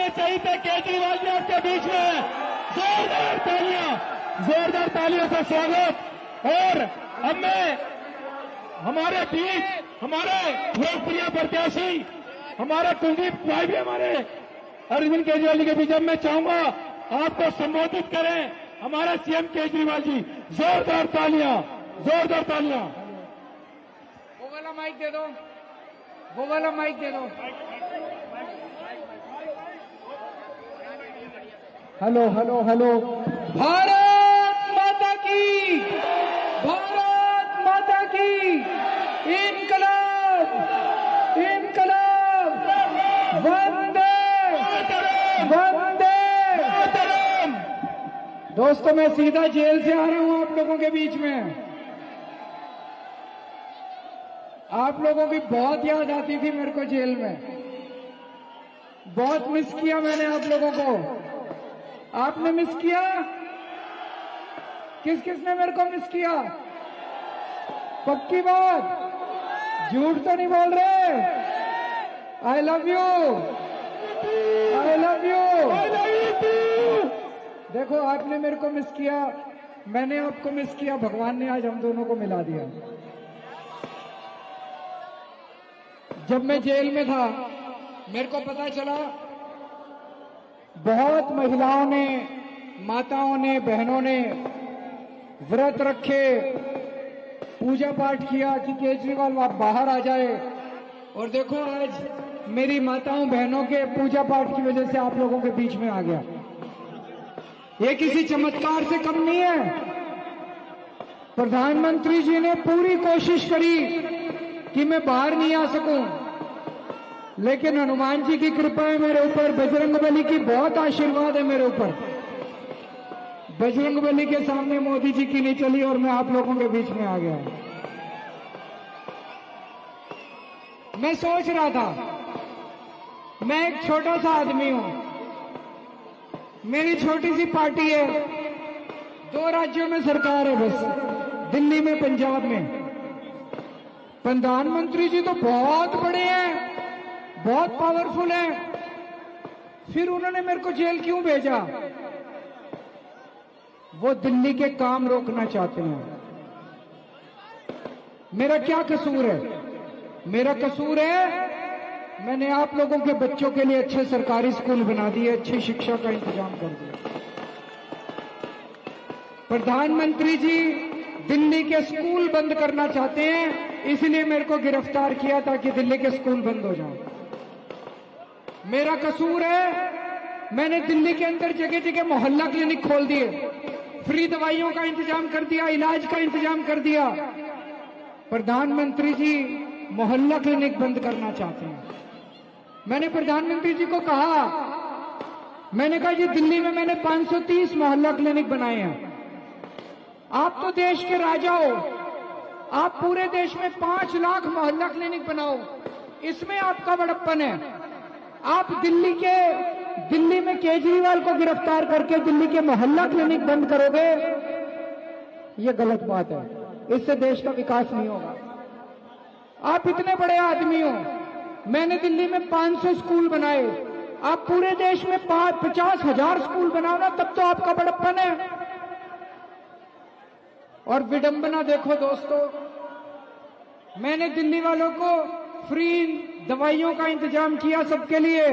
होने चाहिए थे केजरीवाल जी आपके बीच में। जोरदार तालियों से स्वागत। और अब मैं हमारे बीच हमारे लोकप्रिय प्रत्याशी हमारे कुलदीप भाई भी हमारे अरविंद केजरीवाल जी के बीच, अब मैं चाहूंगा आपको संबोधित करें हमारे सीएम केजरीवाल जी। जोरदार तालियां, जोरदार तालियां। वो वाला माइक दे दो, वो वाला माइक दे दो। Hello hello hello. भारत माता की, भारत माता की। इनकलाब, इनकलाब, वंदे वंदे। दोस्तों, मैं सीधा जेल से आ रहा हूं आप लोगों के बीच में। आप लोगों की बहुत याद आती थी मेरे को जेल में, बहुत मिस किया मैंने आप लोगों को। आपने मिस किया? किस किसने मेरे को मिस किया? पक्की बात, झूठ तो नहीं बोल रहे? I love you, I love you. देखो, आपने मेरे को मिस किया, मैंने आपको मिस किया, भगवान ने आज हम दोनों को मिला दिया। जब मैं जेल में था मेरे को पता चला बहुत महिलाओं ने, माताओं ने, बहनों ने व्रत रखे, पूजा पाठ किया कि केजरीवाल आप बाहर आ जाए। और देखो, आज मेरी माताओं बहनों के पूजा पाठ की वजह से आप लोगों के बीच में आ गया। ये किसी चमत्कार से कम नहीं है। प्रधानमंत्री जी ने पूरी कोशिश करी कि मैं बाहर नहीं आ सकूं, लेकिन हनुमान जी की कृपा है मेरे ऊपर, बजरंगबली की बहुत आशीर्वाद है मेरे ऊपर। बजरंगबली के सामने मोदी जी की नहीं चली और मैं आप लोगों के बीच में आ गया। मैं सोच रहा था, मैं एक छोटा सा आदमी हूं, मेरी छोटी सी पार्टी है, 2 राज्यों में सरकार है बस, दिल्ली में, पंजाब में। प्रधानमंत्री जी तो बहुत बड़े हैं, बहुत पावरफुल हैं, फिर उन्होंने मेरे को जेल क्यों भेजा? वो दिल्ली के काम रोकना चाहते हैं। मेरा क्या कसूर है? मेरा कसूर है मैंने आप लोगों के बच्चों के लिए अच्छे सरकारी स्कूल बना दिए, अच्छी शिक्षा का इंतजाम कर दिया। प्रधानमंत्री जी दिल्ली के स्कूल बंद करना चाहते हैं, इसलिए मेरे को गिरफ्तार किया ताकि दिल्ली के स्कूल बंद हो जाए। मेरा कसूर है मैंने दिल्ली के अंदर जगह जगह मोहल्ला क्लिनिक खोल दिए, फ्री दवाइयों का इंतजाम कर दिया, इलाज का इंतजाम कर दिया। प्रधानमंत्री जी मोहल्ला क्लिनिक बंद करना चाहते हैं। मैंने प्रधानमंत्री जी को कहा, मैंने कहा जी दिल्ली में मैंने 530 मोहल्ला क्लिनिक बनाए हैं, आप तो देश के राजा हो, आप पूरे देश में 5 लाख मोहल्ला क्लिनिक बनाओ, इसमें आपका बड़प्पन है। आप दिल्ली में केजरीवाल को गिरफ्तार करके दिल्ली के मोहल्ला क्लिनिक बंद करोगे, ये गलत बात है, इससे देश का विकास नहीं होगा। आप इतने बड़े आदमी हो, मैंने दिल्ली में 500 स्कूल बनाए, आप पूरे देश में 50,000 स्कूल बनाओ ना, तब तो आपका बड़प्पन है। और विडंबना देखो दोस्तों, मैंने दिल्ली वालों को फ्री दवाइयों का इंतजाम किया सबके लिए,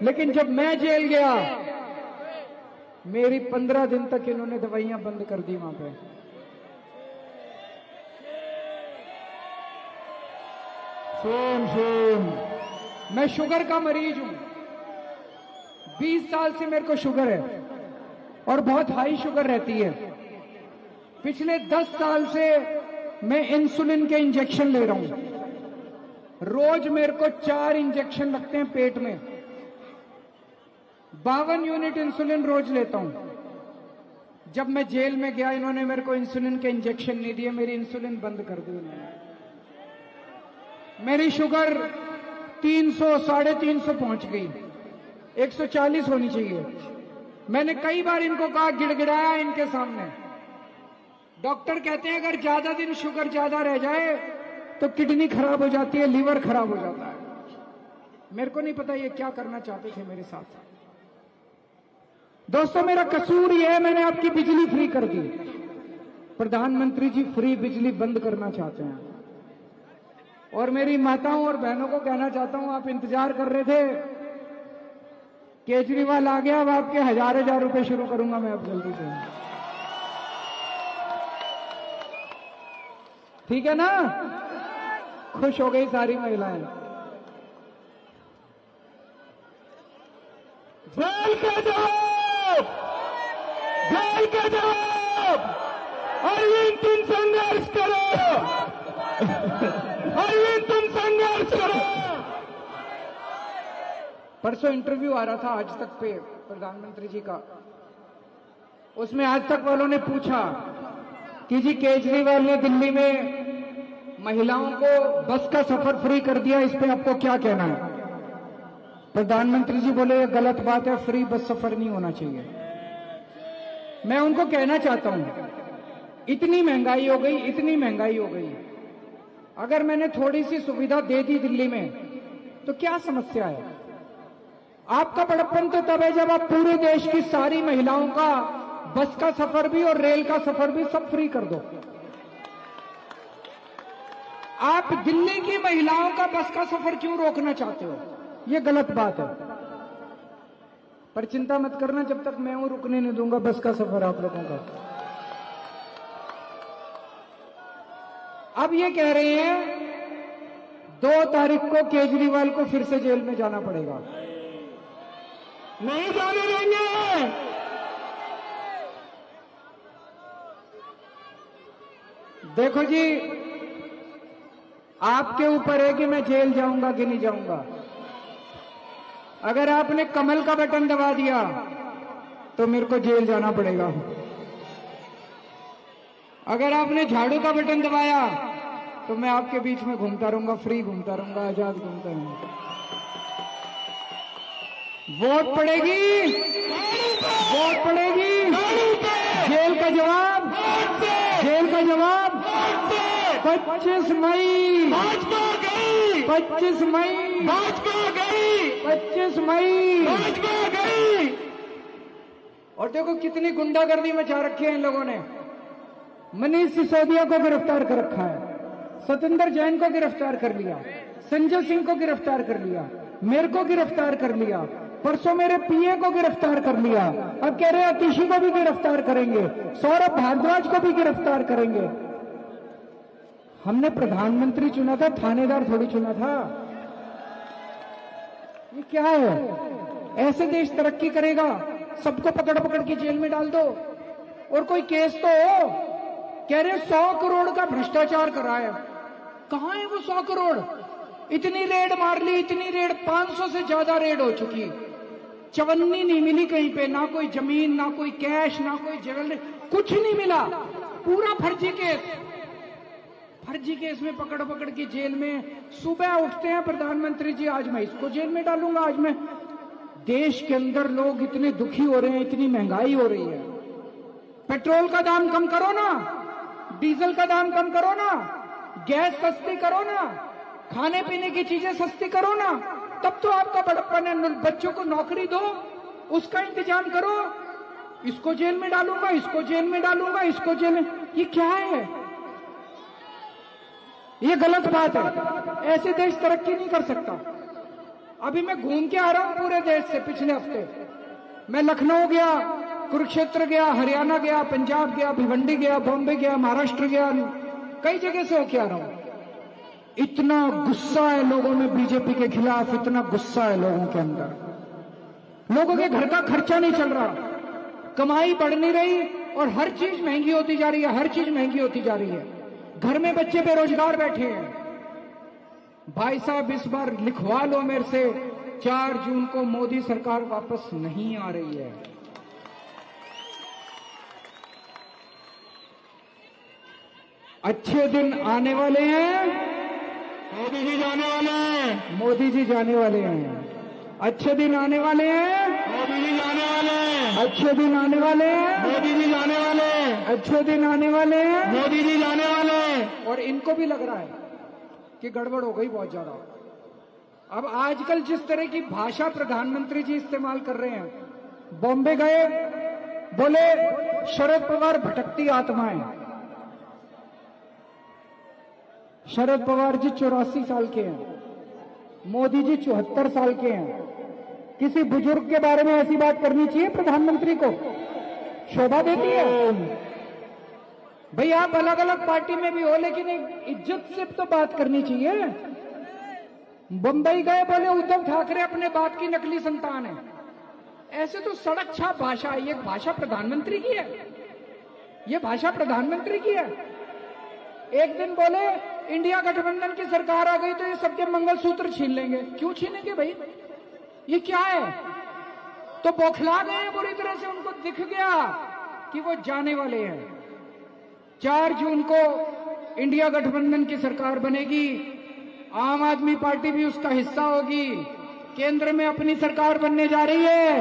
लेकिन जब मैं जेल गया मेरी 15 दिन तक इन्होंने दवाइयां बंद कर दी वहां पे। सेम मैं शुगर का मरीज हूं, 20 साल से मेरे को शुगर है और बहुत हाई शुगर रहती है। पिछले 10 साल से मैं इंसुलिन के इंजेक्शन ले रहा हूं, रोज मेरे को 4 इंजेक्शन लगते हैं पेट में, 52 यूनिट इंसुलिन रोज लेता हूं। जब मैं जेल में गया इन्होंने मेरे को इंसुलिन के इंजेक्शन नहीं दिए, मेरी इंसुलिन बंद कर दी उन्होंने। मेरी शुगर 300, 350 पहुंच गई, 140 होनी चाहिए। मैंने कई बार इनको कहा, गिड़गिड़ाया इनके सामने। डॉक्टर कहते हैं अगर ज्यादा दिन शुगर ज्यादा रह जाए तो किडनी खराब हो जाती है, लीवर खराब हो जाता है। मेरे को नहीं पता ये क्या करना चाहते थे मेरे साथ। दोस्तों, मेरा कसूर ये है, मैंने आपकी बिजली फ्री कर दी। प्रधानमंत्री जी फ्री बिजली बंद करना चाहते हैं। और मेरी माताओं और बहनों को कहना चाहता हूं, आप इंतजार कर रहे थे, केजरीवाल आ गया, अब आपके हजार रुपए शुरू करूंगा मैं अब जल्दी से। ठीक है ना? खुश हो गई सारी महिलाएं। जेल का जवाब, जेल का जवाब। अरविंद तुम संघर्ष करो, अरविंद तुम संघर्ष करो। परसों इंटरव्यू आ रहा था आज तक पे प्रधानमंत्री जी का, उसमें आज तक वालों ने पूछा कि जी केजरीवाल ने दिल्ली में महिलाओं को बस का सफर फ्री कर दिया, इस पे आपको क्या कहना है? प्रधानमंत्री जी बोले ये गलत बात है, फ्री बस सफर नहीं होना चाहिए। मैं उनको कहना चाहता हूं, इतनी महंगाई हो गई, इतनी महंगाई हो गई, अगर मैंने थोड़ी सी सुविधा दे दी दिल्ली में तो क्या समस्या है? आपका बड़प्पन तो तब है जब आप पूरे देश की सारी महिलाओं का बस का सफर भी और रेल का सफर भी सब फ्री कर दो। आप दिल्ली की महिलाओं का बस का सफर क्यों रोकना चाहते हो? ये गलत बात है। पर चिंता मत करना, जब तक मैं हूं रुकने नहीं दूंगा बस का सफर आप लोगों का। अब ये कह रहे हैं 2 तारीख को केजरीवाल को फिर से जेल में जाना पड़ेगा। नहीं जाने देंगे। देखो जी, आपके ऊपर है कि मैं जेल जाऊंगा कि नहीं जाऊंगा। अगर आपने कमल का बटन दबा दिया तो मेरे को जेल जाना पड़ेगा। अगर आपने झाड़ू का बटन दबाया तो मैं आपके बीच में घूमता रहूंगा, फ्री घूमता रहूंगा, आजाद घूमता रहूंगा। वोट पड़ेगी, वोट पड़ेगी, जेल का जवाब, जेल का जवाब 25 मई, भाजपा गई, 25 मई, भाजपा गई, 25 मई, भाजपा गई। और देखो कितनी गुंडागर्दी मचा रखी है इन लोगों ने। मनीष सिसोदिया को गिरफ्तार कर रखा है, सतेंद्र जैन को गिरफ्तार कर लिया, संजय सिंह को गिरफ्तार कर लिया, मेरे को गिरफ्तार कर लिया, परसों मेरे पीए को गिरफ्तार कर लिया, अब कह रहे अतिशी को भी गिरफ्तार करेंगे, सौरभ भारद्वाज को भी गिरफ्तार करेंगे। हमने प्रधानमंत्री चुना था, थानेदार थोड़ी चुना था। ये क्या है? ऐसे देश तरक्की करेगा? सबको पकड़ पकड़ के जेल में डाल दो। और कोई केस तो हो। कह रहे 100 करोड़ का भ्रष्टाचार कराया, कहां है वो 100 करोड़? इतनी रेड मार ली, इतनी रेड, 500 से ज्यादा रेड हो चुकी, चवन्नी नहीं मिली कहीं पे, ना कोई जमीन, ना कोई कैश, ना कोई ज्वेलरी, कुछ नहीं मिला। पूरा फर्जी केस, फर्जी केस में पकड़ पकड़ के जेल में। सुबह उठते हैं प्रधानमंत्री जी, आज मैं इसको जेल में डालूंगा, आज मैं। देश के अंदर लोग इतने दुखी हो रहे हैं, इतनी महंगाई हो रही है। पेट्रोल का दाम कम करो ना, डीजल का दाम कम करो ना, गैस सस्ती करो ना, खाने पीने की चीजें सस्ती करो ना, तब तो आपका बड़प्पन है। बच्चों को नौकरी दो, उसका इंतजाम करो। इसको जेल में डालूंगा, इसको जेल में डालूंगा, इसको जेल में, ये क्या है? ये गलत बात है। ऐसे देश तरक्की नहीं कर सकता। अभी मैं घूम के आ रहा हूं पूरे देश से। पिछले हफ्ते मैं लखनऊ गया, कुरुक्षेत्र गया, हरियाणा गया, पंजाब गया, भिवंडी गया, बॉम्बे गया, महाराष्ट्र गया, कई जगह से होके आ रहा हूं। इतना गुस्सा है लोगों में बीजेपी के खिलाफ, इतना गुस्सा है लोगों के अंदर। लोगों के घर का खर्चा नहीं चल रहा, कमाई बढ़ नहीं रही और हर चीज महंगी होती जा रही है, हर चीज महंगी होती जा रही है। घर में बच्चे बेरोजगार बैठे हैं। भाई साहब, इस बार लिखवा लो मेरे से, 4 जून को मोदी सरकार वापस नहीं आ रही है। अच्छे दिन आने वाले हैं, मोदी जी जाने वाले हैं, मोदी जी जाने वाले हैं। अच्छे दिन आने वाले हैं, मोदी जी जाने वाले हैं, अच्छे दिन आने वाले हैं, मोदी जी जाने वाले हैं, अच्छे दिन आने वाले हैं, मोदी जी जाने वाले हैं। और इनको भी लग रहा है कि गड़बड़ हो गई बहुत ज्यादा। अब आजकल जिस तरह की भाषा प्रधानमंत्री जी इस्तेमाल कर रहे हैं, बॉम्बे गए, बोले शरद पवार भटकती आत्माएं। शरद पवार जी 84 साल के हैं, मोदी जी 74 साल के हैं। किसी बुजुर्ग के बारे में ऐसी बात करनी चाहिए प्रधानमंत्री को? शोभा देती है? भाई आप अलग अलग पार्टी में भी हो, लेकिन एक इज्जत से तो बात करनी चाहिए। बंबई गए, बोले उद्धव ठाकरे अपने बाप की नकली संतान है। ऐसे तो सड़क छाप भाषा है। ये भाषा प्रधानमंत्री की है? ये भाषा प्रधानमंत्री की है? एक दिन बोले इंडिया गठबंधन की सरकार आ गई तो ये सबके मंगलसूत्र छीन लेंगे। क्यों छीनेंगे भाई? ये क्या है? तो बौखला गए बुरी तरह से, उनको दिख गया कि वो जाने वाले हैं। 4 जून को इंडिया गठबंधन की सरकार बनेगी, आम आदमी पार्टी भी उसका हिस्सा होगी, केंद्र में अपनी सरकार बनने जा रही है।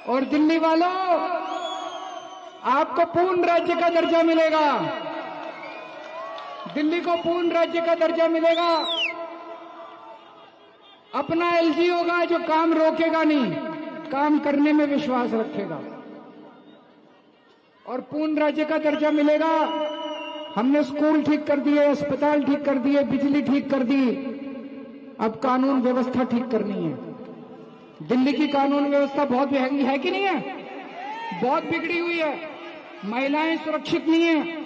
और दिल्ली वालों, आपको पूर्ण राज्य का दर्जा मिलेगा। दिल्ली को पूर्ण राज्य का दर्जा मिलेगा। अपना एलजी होगा जो काम रोकेगा नहीं, काम करने में विश्वास रखेगा। और पूर्ण राज्य का दर्जा मिलेगा। हमने स्कूल ठीक कर दिए, अस्पताल ठीक कर दिए, बिजली ठीक कर दी। अब कानून व्यवस्था ठीक करनी है। दिल्ली की कानून व्यवस्था बहुत महंगी है कि नहीं है? बहुत बिगड़ी हुई है। महिलाएं सुरक्षित नहीं है।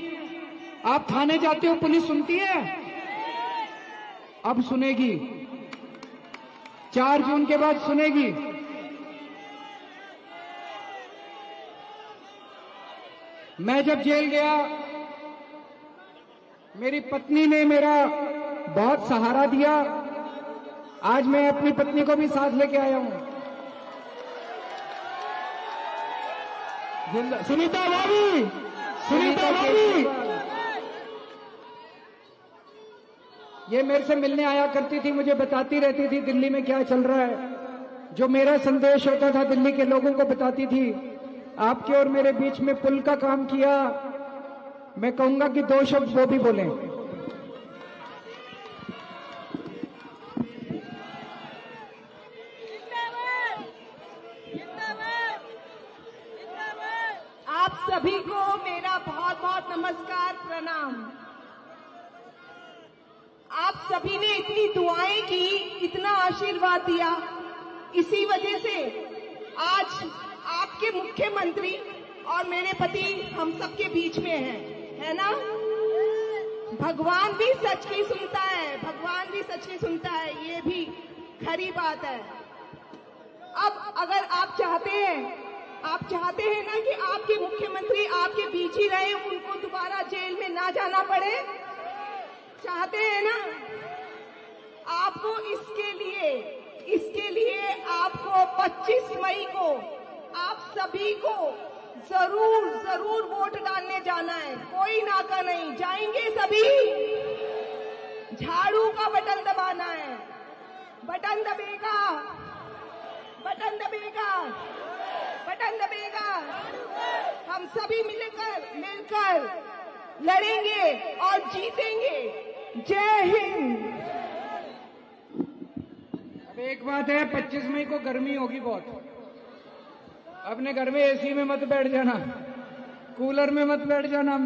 आप थाने जाते हो, पुलिस सुनती है? अब सुनेगी। 4 जून के बाद सुनेगी। मैं जब जेल गया, मेरी पत्नी ने मेरा बहुत सहारा दिया। आज मैं अपनी पत्नी को भी साथ लेके आया हूं। सुनीता भाभी, सुनीता भाभी, ये मेरे से मिलने आया करती थी, मुझे बताती रहती थी दिल्ली में क्या चल रहा है। जो मेरा संदेश होता था दिल्ली के लोगों को बताती थी। आपके और मेरे बीच में पुल का काम किया। मैं कहूंगा कि 2 शब्द वो भी बोले। आप सभी को मेरा बहुत बहुत नमस्कार, प्रणाम। आप सभी ने इतनी दुआएं की, इतना आशीर्वाद दिया, इसी वजह से आज आपके मुख्यमंत्री और मेरे पति हम सबके बीच में हैं, है ना? भगवान भी सच की सुनता है, भगवान भी सच की सुनता है, ये भी खरी बात है। अब अगर आप चाहते हैं ना कि आपके मुख्यमंत्री आपके बीच ही रहे, उनको दोबारा जेल में ना जाना पड़े, चाहते हैं ना? आपको इसके लिए आपको 25 मई को आप सभी को जरूर वोट डालने जाना है। कोई नाका नहीं, जाएंगे सभी। झाड़ू का बटन दबाना है। बटन दबेगा, बटन दबेगा, बटन दबेगा। हम सभी मिलकर लड़ेंगे और जीतेंगे। जय हिंद। अब एक बात है, 25 मई को गर्मी होगी बहुत। अपने घर में एसी में मत बैठ जाना, कूलर में मत बैठ जाना।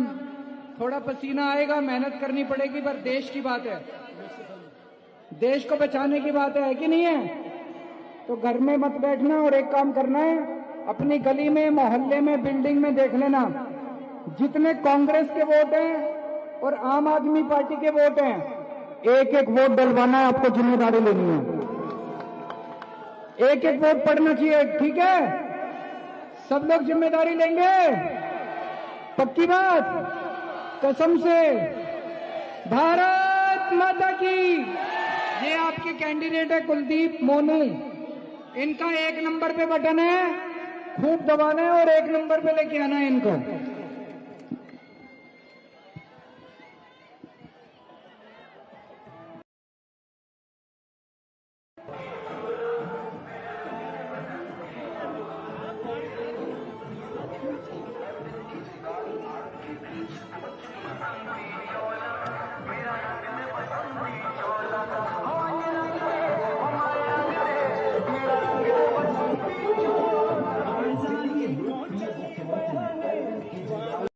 थोड़ा पसीना आएगा, मेहनत करनी पड़ेगी, पर देश की बात है, देश को बचाने की बात है कि नहीं है? तो घर में मत बैठना। और एक काम करना है, अपनी गली में, मोहल्ले में, बिल्डिंग में देख लेना, जितने कांग्रेस के वोट हैं और आम आदमी पार्टी के वोट हैं, एक एक वोट डलवाना है। आपको जिम्मेदारी लेनी है। एक एक वोट पड़ना चाहिए, ठीक है? सब लोग जिम्मेदारी लेंगे, पक्की बात, कसम से। भारत माता की। ये आपके कैंडिडेट है कुलदीप मोनू। इनका 1 नंबर पे बटन है, खूब दबाना है और 1 नंबर पे लेके आना है इनको।